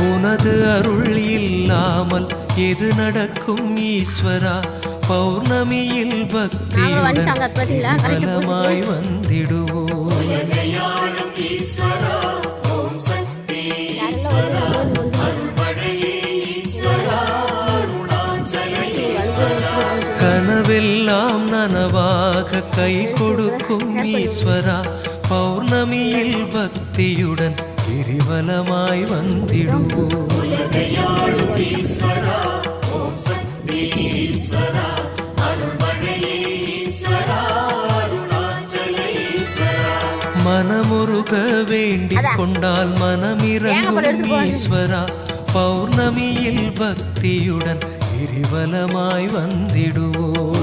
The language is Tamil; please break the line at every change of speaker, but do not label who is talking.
உனது அருள் இல்லாமல் எது நடக்கும் ஈஸ்வரா பௌர்ணமியில் பக்தியுடன் பலமாய் வந்திடுவோம் கனவெல்லாம் நனவாக கை கொடுக்கும் ஈஸ்வரா பௌர்ணமியில் பக்தியுடன் கிரிவலமாய் வந்திடுவோம் மனமுருக வேண்டிக் கொண்டால் மனமிறங்கும் ஈஸ்வரா பௌர்ணமியில் பக்தியுடன் கிரிவலமாய் வந்திடுவோம்